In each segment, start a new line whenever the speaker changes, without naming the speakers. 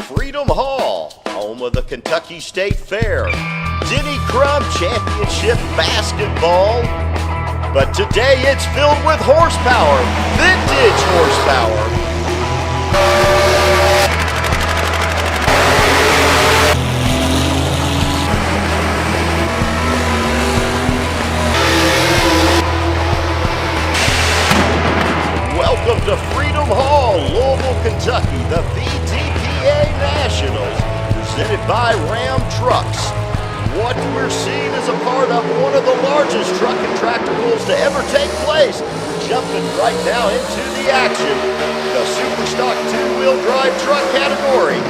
Freedom Hall, home of the Kentucky State Fair, Denny Crum Championship basketball. But today it's filled with horsepower, vintage horsepower. Welcome to Freedom Hall, Louisville, Kentucky, the VTPA Nationals, presented by Ram Trucks. What we're seeing is a part of one of the largest truck and tractor pulls to ever take place. We're jumping right now into the action, the super stock two-wheel drive truck category.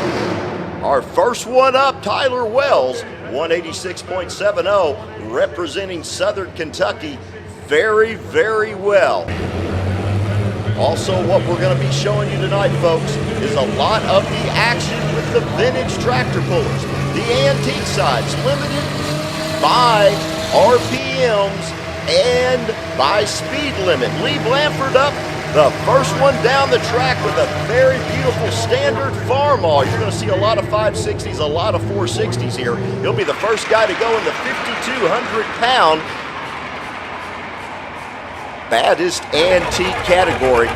Our first one up, Tyler Wells, 186.70, representing Southern Kentucky very, very well. Also, what we're going to be showing you tonight, folks, is a lot of the action with the vintage tractor pullers. The antique sides, limited by RPMs and by speed limit. Lee Blanford up, the first one down the track with a very beautiful standard Farmall. You're going to see a lot of 560s, a lot of 460s here. He'll be the first guy to go in the 5,200-pound baddest antique category.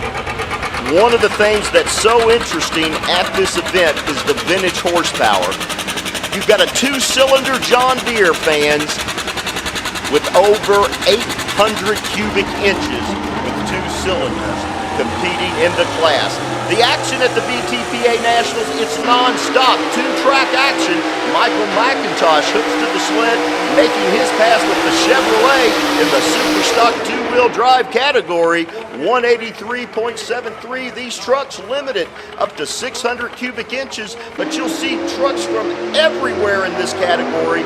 One of the things that's so interesting at this event is the vintage horsepower. You've got a two-cylinder John Deere, fans, with over 800 cubic inches with two cylinders competing in the class. The action at the VTPA Nationals, it's non-stop, two-track action. Michael McIntosh hooks to the sled, making his pass with the Chevrolet in the super stock two-wheel drive category, 183.73. These trucks limited up to 600 cubic inches, but you'll see trucks from everywhere in this category.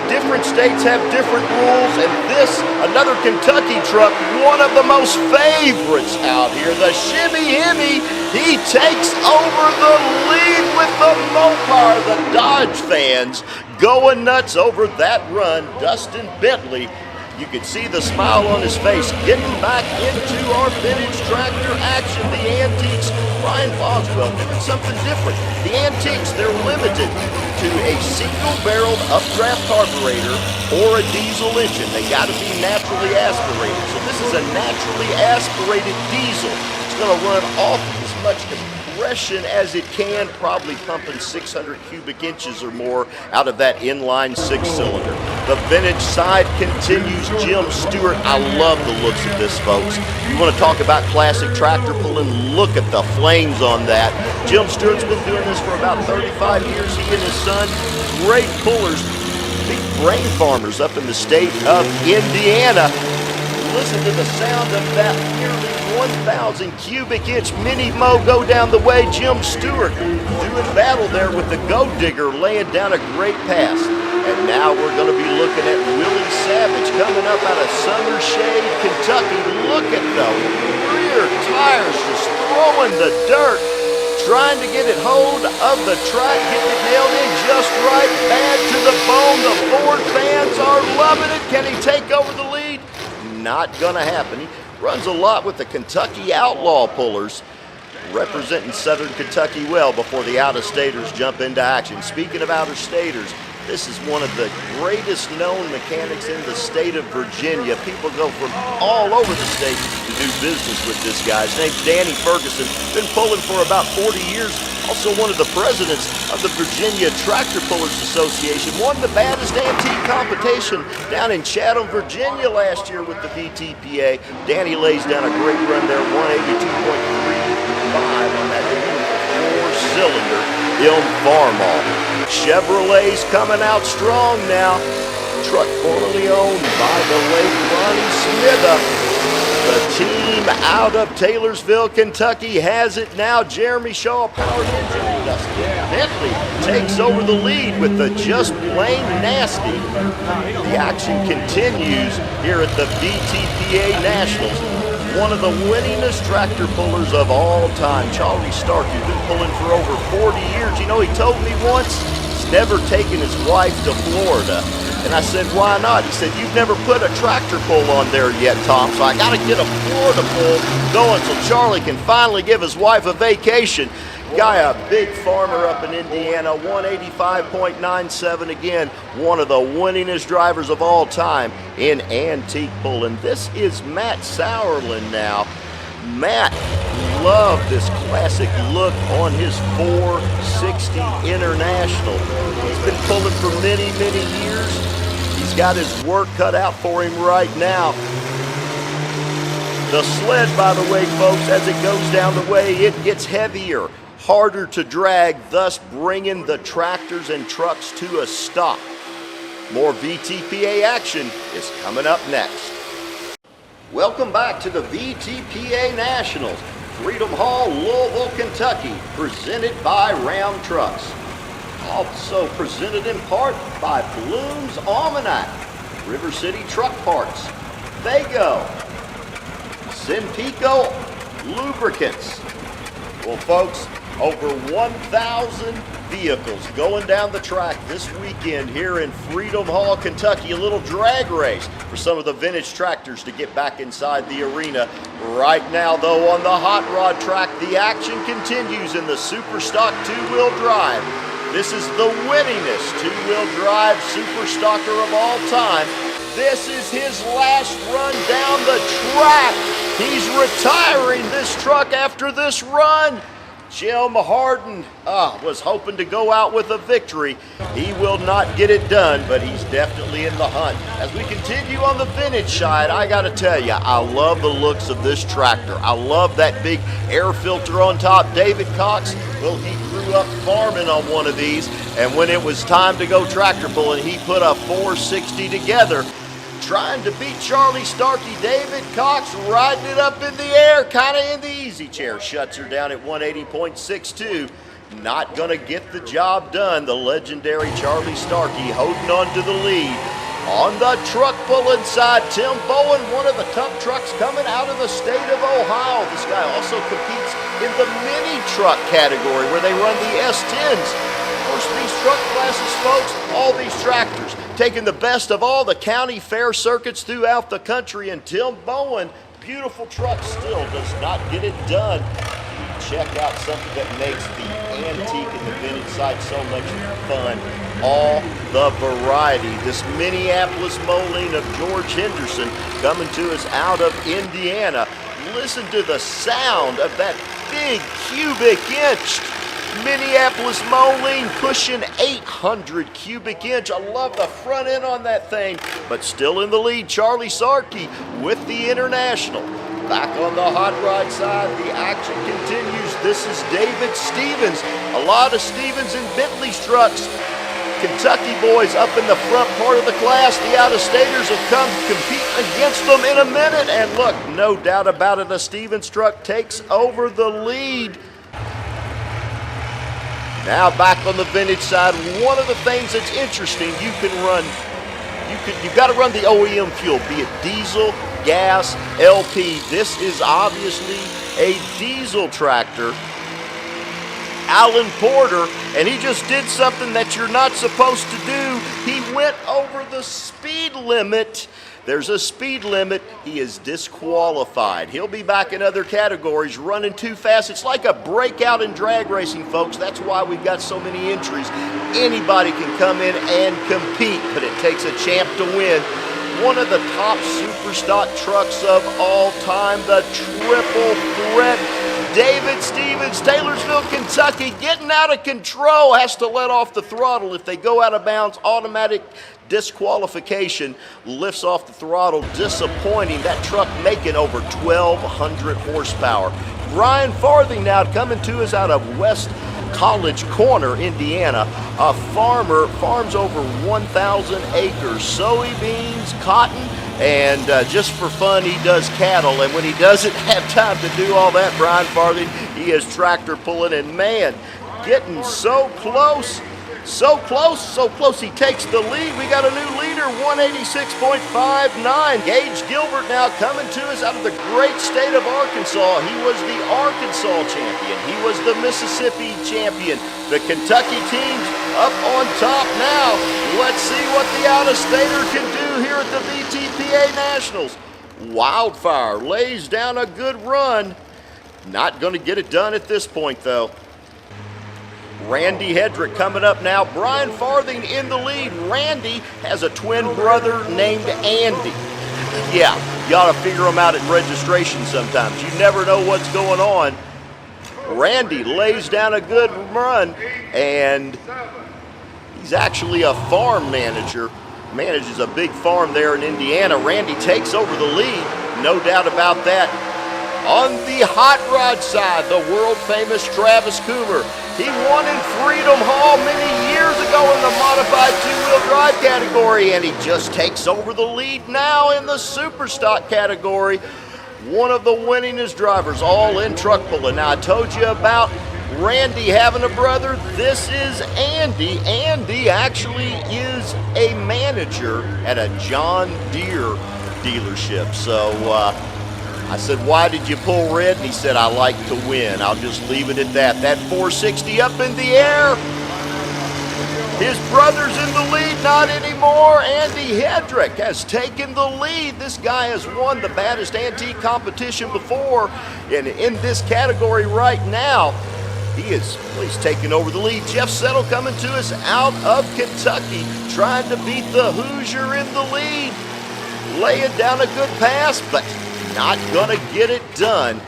Different states have different rules, and this, another Kentucky truck, one of the most favorites out here, the Shimmy Himmy. He takes over the lead with the Mopar. The Dodge fans going nuts over that run. Dustin Bentley, you can see the smile on his face, getting back into our vintage tractor action. The antiques, Ryan Boswell doing something different. The antiques, they're limited to a single-barreled updraft carburetor or a diesel engine. They got to be naturally aspirated. So this is a naturally aspirated diesel. It's going to run off as much compression as it can, probably pumping 600 cubic inches or more out of that inline six-cylinder. The vintage side continues. Jim Stewart, I love the looks of this, folks. You want to talk about classic tractor pulling? Look at the flames on that. Jim Stewart's been doing this for about 35 years. He and his son, great pullers, big brain farmers up in the state of Indiana. Listen to the sound of that nearly 1,000 cubic inch mini mo go down the way. Jim Stewart doing battle there with the Go Digger, laying down a great pass. And now we're going to be looking at Willie Savage coming up out of Summer Shade, Kentucky. Look at the rear tires just throwing the dirt, trying to get it hold of the track, getting it nailed in just right, bad to the bone. The Ford fans are loving it. Can he take over the lead? Not gonna happen. He runs a lot with the Kentucky Outlaw pullers, representing Southern Kentucky well before the out-of-staters jump into action. Speaking of out-of-staters, this is one of the greatest known mechanics in the state of Virginia. People go from all over the state to do business with this guy. His name's Danny Ferguson. Been pulling for about 40 years. Also one of the presidents of the Virginia Tractor Pullers Association. Won the baddest antique competition down in Chatham, Virginia last year with the VTPA. Danny lays down a great run there, 182.35 on that four-cylinder Ilm Farmall. Chevrolet's coming out strong now. Truck formerly owned by the late Ronnie Smitha. The team out of Taylorsville, Kentucky has it now. Jeremy Shaw, powered engine. Dustin Bentley takes over the lead with the Just Plain Nasty. The action continues here at the VTPA Nationals. One of the winningest tractor pullers of all time, Charlie Stark, who's been pulling for over 40 years. You know, he told me once he's never taken his wife to Florida. And I said, why not? He said, you've never put a tractor pull on there yet, Tom, so I got to get a Florida pull going so Charlie can finally give his wife a vacation. Guy, a big farmer up in Indiana, 185.97 again, one of the winningest drivers of all time in antique pulling. This is Matt Sauerland now. Matt loved this classic look on his 460 International. He's been pulling for many, many years. He's got his work cut out for him right now. The sled, by the way, folks, as it goes down the way, it gets heavier, harder to drag, thus bringing the tractors and trucks to a stop. More VTPA action is coming up next. Welcome back to the VTPA Nationals, Freedom Hall, Louisville, Kentucky, presented by Ram Trucks. Also presented in part by Bloom's Almanac, River City Truck Parts, Fago, Simpico lubricants. Well, folks, over 1,000 vehicles going down the track this weekend here in Freedom Hall, Kentucky. A little drag race for some of the vintage tractors to get back inside the arena. Right now, though, on the hot rod track, the action continues in the Super Stock two-wheel drive. This is the winningest two-wheel drive Super Stocker of all time. This is his last run down the track. He's retiring this truck after this run. Jim Harden was hoping to go out with a victory. He will not get it done, but he's definitely in the hunt. As we continue on the vintage side, I got to tell you, I love the looks of this tractor. I love that big air filter on top. David Cox, well, he grew up farming on one of these, and when it was time to go tractor pulling, he put a 460 together. Trying to beat Charlie Starkey. David Cox riding it up in the air, kind of in the easy chair. Shuts her down at 180.62. Not going to get the job done. The legendary Charlie Starkey holding on to the lead. On the truck pulling side, Tim Bowen, one of the top trucks coming out of the state of Ohio. This guy also competes in the mini truck category where they run the S10s. Of course, these truck classes, folks, all these tractors, taking the best of all the county fair circuits throughout the country, and Tim Bowen, beautiful truck, still does not get it done. Check out something that makes the antique and the vintage side so much fun. All the variety. This Minneapolis Moline of George Henderson coming to us out of Indiana. Listen to the sound of that big cubic inch Minneapolis Moline pushing 800 cubic inch. I love the front end on that thing, but still in the lead, Charlie Starkey with the International. Back on the hot rod side, the action continues. This is David Stevens. A lot of Stevens and Bentley's trucks. Kentucky boys up in the front part of the class. The out-of-staters will come compete against them in a minute. And look, no doubt about it, a Stevens truck takes over the lead. Now back on the vintage side, one of the things that's interesting, you've got to run the OEM fuel, be it diesel, gas, LP. This is obviously a diesel tractor. Alan Porter, and he just did something that you're not supposed to do. He went over the speed limit. There's a speed limit. He is disqualified. He'll be back in other categories, running too fast. It's like a breakout in drag racing, folks. That's why we've got so many entries. Anybody can come in and compete, but it takes a champ to win. One of the top super stock trucks of all time, the triple threat. David Stevens, Taylorsville, Kentucky, getting out of control, has to let off the throttle. If they go out of bounds, automatic disqualification, lifts off the throttle, disappointing. That truck making over 1,200 horsepower. Brian Farthing now coming to us out of West College Corner, Indiana. A farmer, farms over 1,000 acres, soybeans, cotton, and just for fun, he does cattle. And when he doesn't have time to do all that, Brian Farthing, he is tractor pulling, and man, getting so close. So close, he takes the lead. We got a new leader, 186.59. Gage Gilbert now coming to us out of the great state of Arkansas. He was the Arkansas champion. He was the Mississippi champion. The Kentucky team's up on top now. Let's see what the out-of-stater can do here at the VTPA Nationals. Wildfire lays down a good run. Not going to get it done at this point, though. Randy Hedrick coming up now. Brian Farthing in the lead. Randy has a twin brother named Andy. Yeah, you ought to figure them out at registration sometimes. You never know what's going on. Randy lays down a good run, and he's actually a farm manager. Manages a big farm there in Indiana. Randy takes over the lead, no doubt about that. On the hot rod side, the world-famous Travis Coomer. He won in Freedom Hall many years ago in the modified two-wheel drive category, and he just takes over the lead now in the super stock category. One of the winningest drivers, all in truck pulling. Now, I told you about Randy having a brother. This is Andy. Andy actually is a manager at a John Deere dealership. So I said, why did you pull red? And he said, I like to win. I'll just leave it at that. That 460 up in the air. His brother's in the lead, not anymore. Andy Hedrick has taken the lead. This guy has won the baddest antique competition before. And in this category right now, he's taking over the lead. Jeff Settle coming to us out of Kentucky, trying to beat the Hoosier in the lead. Laying down a good pass, but not gonna get it done.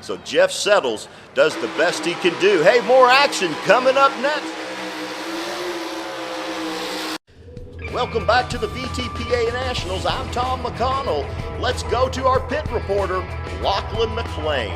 So Jeff Settles does the best he can do. Hey, more action coming up next. Welcome back to the VTPA Nationals. I'm Tom McConnell. Let's go to our pit reporter, Lachlan McLean.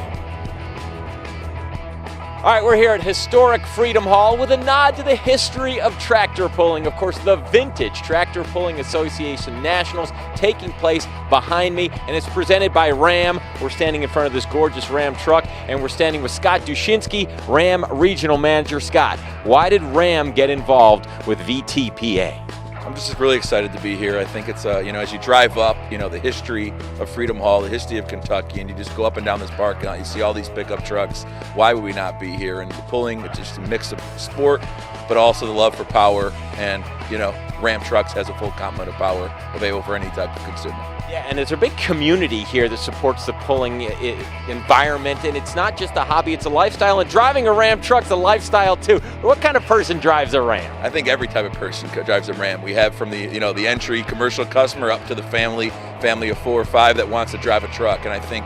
All right, we're here at historic Freedom Hall with a nod to the history of tractor pulling. Of course, the vintage Tractor Pulling Association Nationals taking place behind me, and it's presented by Ram. We're standing in front of this gorgeous Ram truck, and we're standing with Scott Dushinsky, Ram Regional Manager. Scott, why did Ram get involved with VTPA?
I'm just really excited to be here. I think it's, as you drive up, the history of Freedom Hall, the history of Kentucky, and you just go up and down this parking lot, you see all these pickup trucks. Why would we not be here? And the pulling, it's just a mix of sport, but also the love for power. And, Ram Trucks has a full complement of power available for any type of consumer.
Yeah, and there's a big community here that supports the pulling environment, and it's not just a hobby, it's a lifestyle, and driving a Ram truck's a lifestyle too. What kind of person drives a Ram?
I think every type of person drives a Ram. We have from the, the entry commercial customer up to the family of 4 or 5 that wants to drive a truck. And I think,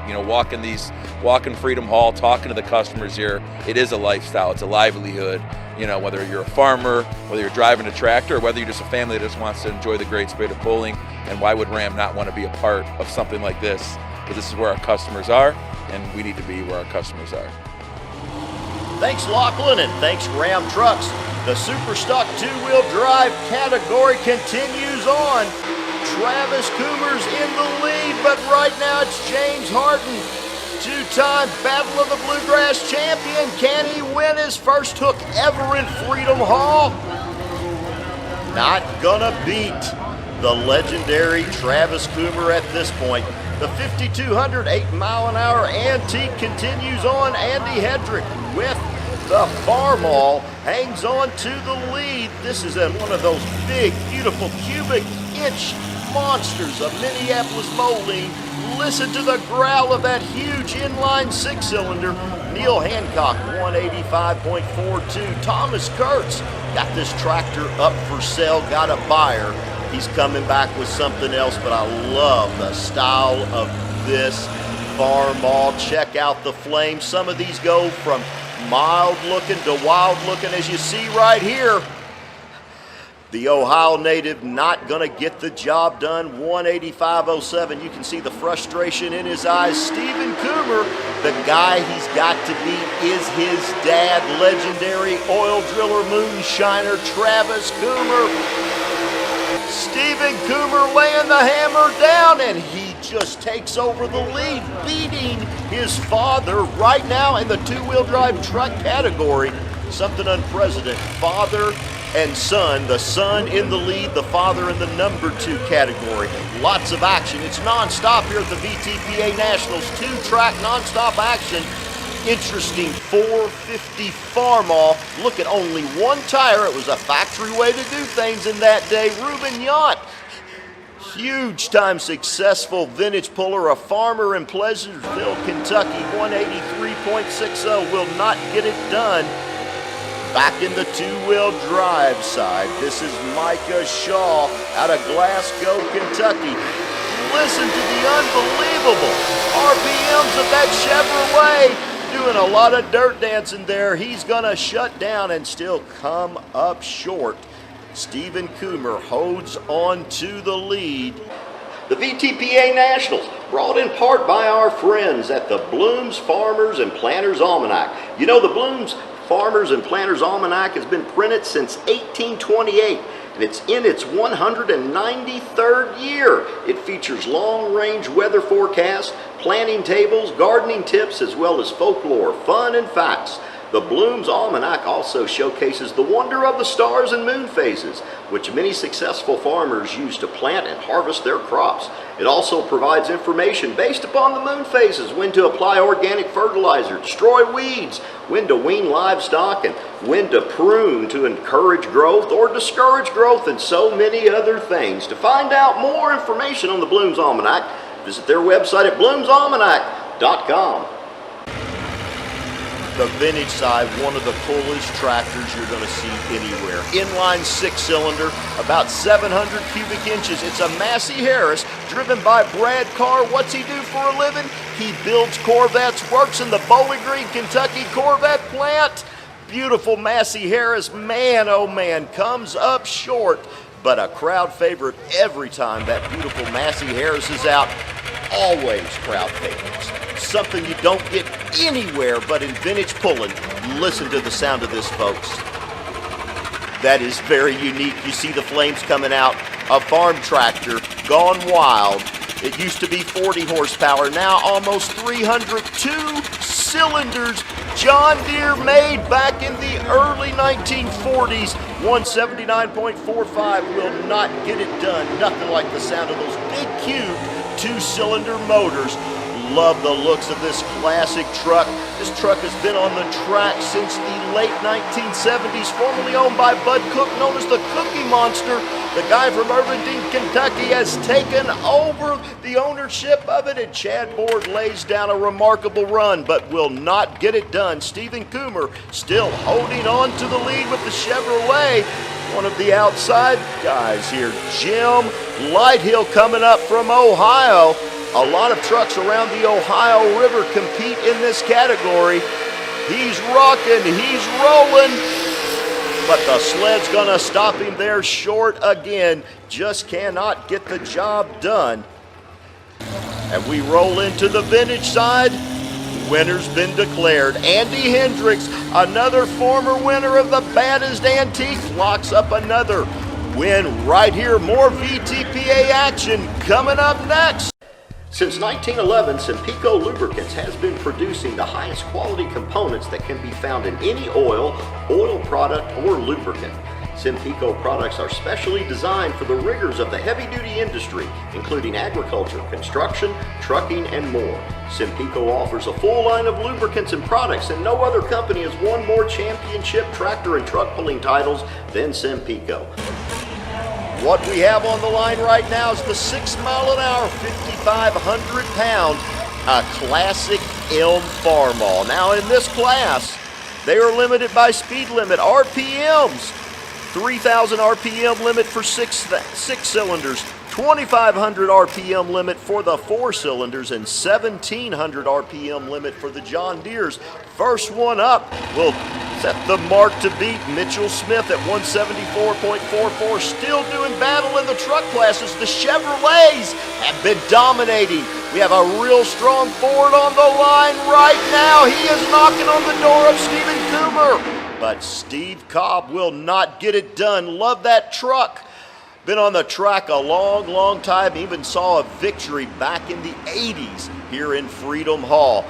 walking Freedom Hall, talking to the customers here, it is a lifestyle, it's a livelihood. Whether you're a farmer, whether you're driving a tractor, or whether you're just a family that just wants to enjoy the great sport of pulling. And why would Ram not want to be a part of something like this? Because this is where our customers are, and we need to be where our customers are.
Thanks, Lachlan, and thanks, Ram Trucks. The Super Stock two-wheel drive category continues on. Travis Coomer's in the lead, but right now it's James Harden, two-time Battle of the Bluegrass champion. Can he win his first hook ever in Freedom Hall? Not gonna beat the legendary Travis Coomer at this point. The 5,200 8-mile-an-hour antique continues on. Andy Hedrick with the Farmall hangs on to the lead. This is one of those big, beautiful cubic inch monsters of Minneapolis Moline. Listen to the growl of that huge inline 6-cylinder. Neil Hancock, 185.42. Thomas Kurtz got this tractor up for sale, got a buyer. He's coming back with something else, but I love the style of this Farmall. Check out the flame. Some of these go from mild looking to wild looking, as you see right here. The Ohio native not gonna get the job done. 185.07. You can see the frustration in his eyes. Stephen Coomer, the guy he's got to beat is his dad, legendary oil driller moonshiner Travis Coomer. Stephen Coomer laying the hammer down, and he just takes over the lead, beating his father right now in the two-wheel drive truck category. Something unprecedented. Father and son, the son in the lead, the father in the number 2 category. Lots of action. It's non-stop here at the VTPA Nationals. 2-track non-stop action. Interesting 450 Farmall. Look at only one tire. It was a factory way to do things in that day. Reuben Yount, huge time successful vintage puller, a farmer in Pleasantville, Kentucky. 183.60 will not get it done. Back in the two-wheel drive side, this is Micah Shaw out of Glasgow, Kentucky. Listen to the unbelievable RPMs of that Chevrolet. Doing a lot of dirt dancing there. He's gonna shut down and still come up short. Stephen Coomer holds on to the lead. The VTPA Nationals, brought in part by our friends at the Bloom's Farmers and Planters Almanac. You know, the Bloom's Farmers and Planters Almanac has been printed since 1828, and it's in its 193rd year. It features long-range weather forecasts, planting tables, gardening tips, as well as folklore, fun, and facts. The Bloom's Almanac also showcases the wonder of the stars and moon phases, which many successful farmers use to plant and harvest their crops. It also provides information based upon the moon phases, when to apply organic fertilizer, destroy weeds, when to wean livestock, and when to prune to encourage growth or discourage growth, and so many other things. To find out more information on the Bloom's Almanac, visit their website at bloomsalmanac.com. The vintage side, one of the coolest tractors you're going to see anywhere. Inline 6-cylinder, about 700 cubic inches. It's a Massey Harris driven by Brad Carr. What's he do for a living? He builds Corvettes, works in the Bowling Green, Kentucky Corvette plant. Beautiful Massey Harris, man oh man, comes up short, but a crowd favorite every time that beautiful Massey Harris is out. Always crowd favorites. Something you don't get anywhere but in vintage pulling. Listen to the sound of this, folks. That is very unique. You see the flames coming out. A farm tractor gone wild. It used to be 40 horsepower, now almost 302 cylinders. John Deere made back in the early 1940s. 179.45 will not get it done. Nothing like the sound of those big cube 2-cylinder motors. Love the looks of this classic truck. This truck has been on the track since the late 1970s, formerly owned by Bud Cook, known as the Cookie Monster. The guy from Irvington, Kentucky, has taken over the ownership of it, and Chad Board lays down a remarkable run, but will not get it done. Stephen Coomer still holding on to the lead with the Chevrolet. One of the outside guys here, Jim Lighthill, coming up from Ohio. A lot of trucks around the Ohio River compete in this category. He's rocking, he's rolling, but the sled's gonna stop him there short again. Just cannot get the job done. And we roll into the vintage side. Winner's been declared. Andy Hendricks, another former winner of the Baddest Antique, locks up another win right here. More VTPA action coming up next. Since 1911, Simpico Lubricants has been producing the highest quality components that can be found in any oil, oil product, or lubricant. Simpico products are specially designed for the rigors of the heavy-duty industry, including agriculture, construction, trucking, and more. Simpico offers a full line of lubricants and products, and no other company has won more championship tractor and truck pulling titles than Simpico. What we have on the line right now is the 6 mile an hour, 5,500 pound, a classic Elm Farmall. Now in this class, they are limited by speed limit, RPMs. 3,000 RPM limit for six cylinders, 2,500 RPM limit for the 4 cylinders, and 1,700 RPM limit for the John Deeres. First one up will set the mark to beat. Mitchell Smith at 174.44, still doing battle in the truck classes. The Chevrolets have been dominating. We have a real strong Ford on the line right now. He is knocking on the door of Stephen Coomer, but Steve Cobb will not get it done. Love that truck. Been on the track a long, long time. Even saw a victory back in the 80s here in Freedom Hall.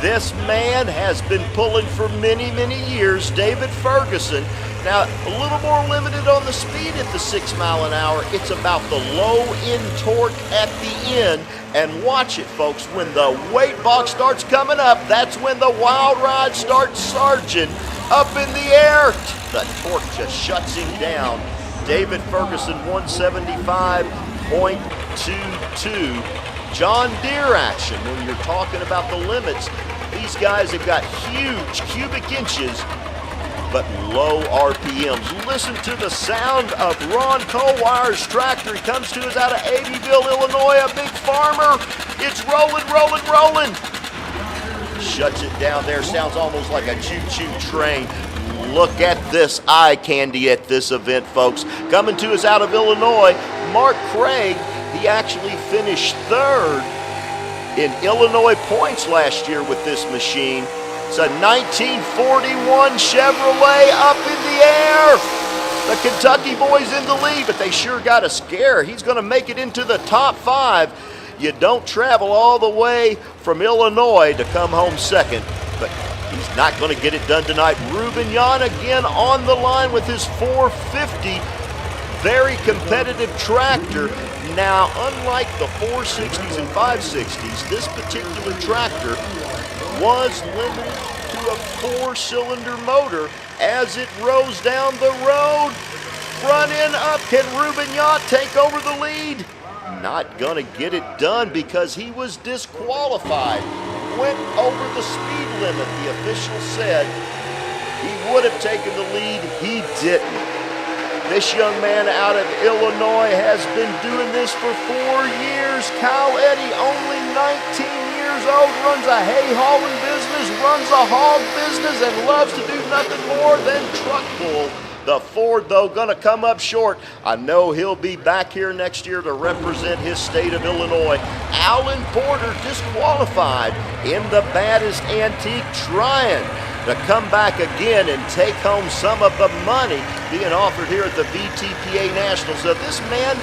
This man has been pulling for many, many years, David Ferguson. Now, a little more limited on the speed at the 6 mile an hour. It's about the low end torque at the end. And watch it, folks, when the weight box starts coming up, that's when the wild ride starts surging up in the air. The torque just shuts him down. David Ferguson, 175.22. John Deere action. When you're talking about the limits, these guys have got huge cubic inches but low RPMs. Listen to the sound of Ron Colwire's tractor. He comes to us out of Abbeville, Illinois, a big farmer. It's rolling, rolling, rolling. Shuts it down there. Sounds almost like a choo-choo train. Look at this eye candy at this event, folks. Coming to us out of Illinois, Mark Craig. He actually finished third in Illinois points last year with this machine. It's a 1941 Chevrolet up in the air. The Kentucky boys in the lead, but they sure got a scare. He's going to make it into the top 5. You don't travel all the way from Illinois to come home second, but he's not going to get it done tonight. Ruben Yan again on the line with his 450. Very competitive tractor. Now, unlike the 460s and 560s, this particular tractor was limited to a 4-cylinder motor as it rolls down the road. Front end up. Can Ruben Yacht take over the lead? Not gonna get it done because he was disqualified. Went over the speed limit, the official said. He would have taken the lead. He didn't. This young man out of Illinois has been doing this for 4 years. Kyle Eddy, only 19 years old, runs a hay hauling business, runs a hog business, and loves to do nothing more than truck pull. The Ford, though, gonna come up short. I know he'll be back here next year to represent his state of Illinois. Alan Porter disqualified in the baddest antique, trying to come back again and take home some of the money being offered here at the VTPA Nationals. So this man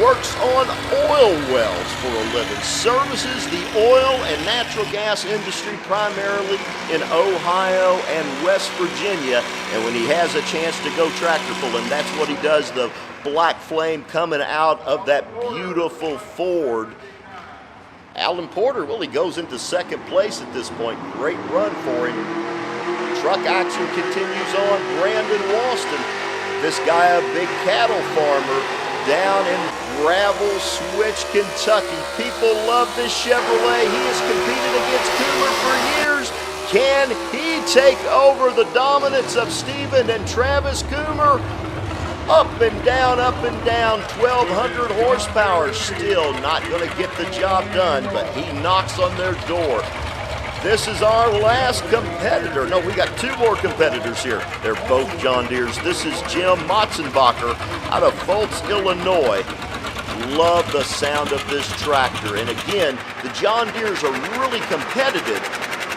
works on oil wells for a living, services the oil and natural gas industry primarily in Ohio and West Virginia. And when he has a chance to go tractor pulling, that's what he does. The black flame coming out of that beautiful Ford. Alan Porter really goes into second place at this point. Great run for him. Truck action continues on. Brandon Walston, this guy, a big cattle farmer down in Gravel Switch, Kentucky. People love this Chevrolet. He has competed against Coomer for years. Can he take over the dominance of Stephen and Travis Coomer? Up and down, 1,200 horsepower. Still not going to get the job done, but he knocks on their door. This is our last competitor. No, we got 2 more competitors here. They're both John Deeres. This is Jim Motzenbacher out of Fultz, Illinois. Love the sound of this tractor. And again, the John Deeres are really competitive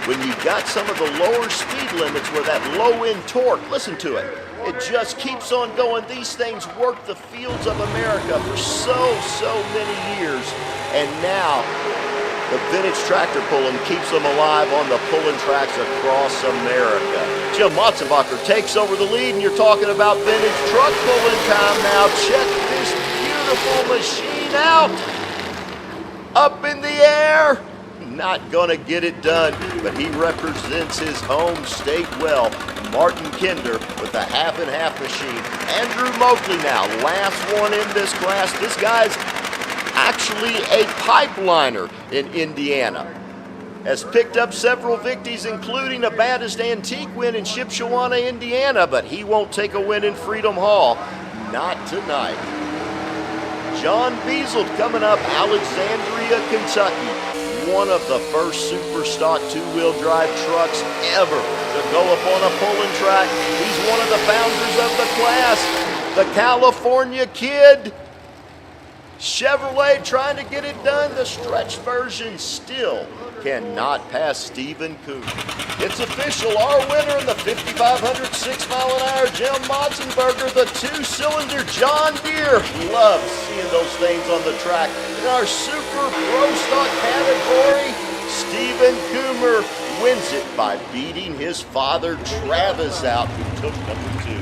when you've got some of the lower speed limits where that low end torque, listen to it, it just keeps on going. These things work the fields of America for so many years. And now, the vintage tractor pulling keeps them alive on the pulling tracks across America. Jim Motzenbacher takes over the lead, and you're talking about vintage truck pulling time now. Check this beautiful machine out. Up in the air. Not gonna get it done, but he represents his home state well. Martin Kinder with the half and half machine. Andrew Moakley now, last one in this class. This guy's actually a pipeliner in Indiana. Has picked up several victories, including a baddest antique win in Shipshewana, Indiana, but he won't take a win in Freedom Hall. Not tonight. John Beazled coming up, Alexandria, Kentucky. One of the first super stock 2-wheel drive trucks ever to go up on a pulling track. He's one of the founders of the class. The California Kid. Chevrolet trying to get it done. The stretch version still cannot pass Stephen Coomer. It's official. Our winner in the 5,500 6-mile-an-hour Jim Motzenberger, the 2-cylinder John Deere. Love seeing those things on the track. In our Super Pro Stock category, Stephen Coomer wins it by beating his father Travis out, who took number 2.